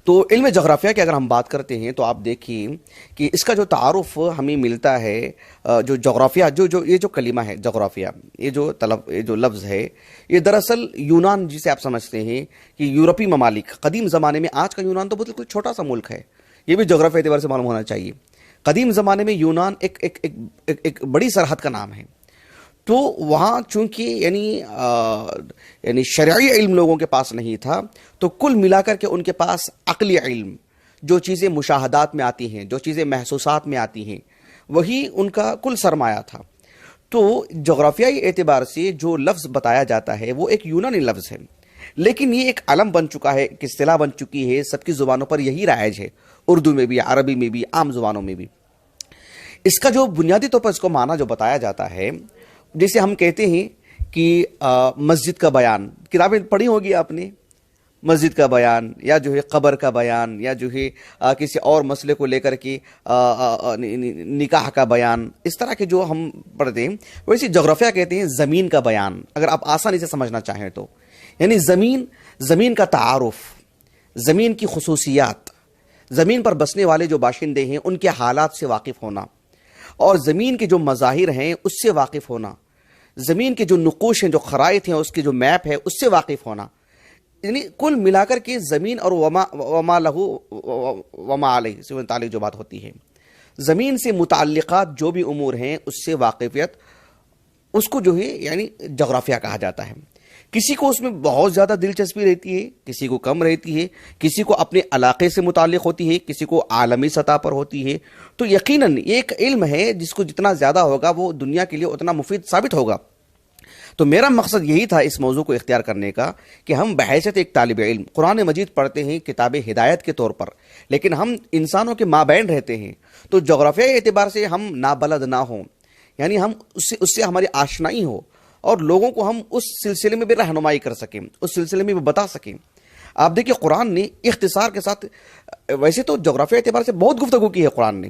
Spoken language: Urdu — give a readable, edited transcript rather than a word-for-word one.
تو علم جغرافیہ کی اگر ہم بات کرتے ہیں تو آپ دیکھیے کہ اس کا جو تعارف ہمیں ملتا ہے، جو جغرافیہ یہ جو کلمہ ہے جغرافیہ، یہ جو لفظ ہے، یہ دراصل یونان جسے آپ سمجھتے ہیں کہ یورپی ممالک قدیم زمانے میں، آج کا یونان تو بالکل چھوٹا سا ملک ہے، یہ بھی جغرافیہ اعتبار سے معلوم ہونا چاہیے۔ قدیم زمانے میں یونان ایک بڑی سرحد کا نام ہے۔ تو وہاں چونکہ یعنی شرعی علم لوگوں کے پاس نہیں تھا، تو کل ملا کر کے ان کے پاس عقلی علم، جو چیزیں مشاہدات میں آتی ہیں، جو چیزیں محسوسات میں آتی ہیں، وہی ان کا کل سرمایہ تھا۔ تو جغرافیائی اعتبار سے جو لفظ بتایا جاتا ہے وہ ایک یونانی لفظ ہے، لیکن یہ ایک علم بن چکا ہے، ایک اصطلاح بن چکی ہے، سب کی زبانوں پر یہی رائج ہے، اردو میں بھی، عربی میں بھی، عام زبانوں میں بھی۔ اس کا جو بنیادی طور پر اس کو معنی جو بتایا جاتا ہے، جیسے ہم کہتے ہیں کہ مسجد کا بیان، کتابیں پڑھی ہوگی آپ نے، مسجد کا بیان، یا جو ہے قبر کا بیان، یا جو ہے کسی اور مسئلے کو لے کر کے نکاح کا بیان، اس طرح کے جو ہم پڑھتے ہیں، ویسے جغرافیہ کہتے ہیں زمین کا بیان، اگر آپ آسانی سے سمجھنا چاہیں تو، یعنی زمین کا تعارف، زمین کی خصوصیات، زمین پر بسنے والے جو باشندے ہیں ان کے حالات سے واقف ہونا، اور زمین کے جو مظاہر ہیں اس سے واقف ہونا، زمین کے جو نقوش ہیں، جو خرائط ہیں، اس کے جو میپ ہے اس سے واقف ہونا، یعنی کل ملا کر کے زمین اور وما لہو وما علیہ سے متعلق جو بات ہوتی ہے، زمین سے متعلقات جو بھی امور ہیں اس سے واقفیت، اس کو جو ہے یعنی جغرافیہ کہا جاتا ہے۔ کسی کو اس میں بہت زیادہ دلچسپی رہتی ہے، کسی کو کم رہتی ہے، کسی کو اپنے علاقے سے متعلق ہوتی ہے، کسی کو عالمی سطح پر ہوتی ہے۔ تو یقیناً یہ ایک علم ہے جس کو جتنا زیادہ ہوگا وہ دنیا کے لیے اتنا مفید ثابت ہوگا۔ تو میرا مقصد یہی تھا اس موضوع کو اختیار کرنے کا کہ ہم بحیثیت ایک طالب علم قرآن مجید پڑھتے ہیں کتاب ہدایت کے طور پر، لیکن ہم انسانوں کے مابین رہتے ہیں، تو جغرافیائی اعتبار سے ہم نابلد نہ ہوں، یعنی ہم اس سے ہماری آشنائی ہو، اور لوگوں کو ہم اس سلسلے میں بھی رہنمائی کر سکیں، اس سلسلے میں بھی بتا سکیں۔ آپ دیکھیں قرآن نے اختصار کے ساتھ، ویسے تو جغرافیہ اعتبار سے بہت گفتگو کی ہے قرآن نے،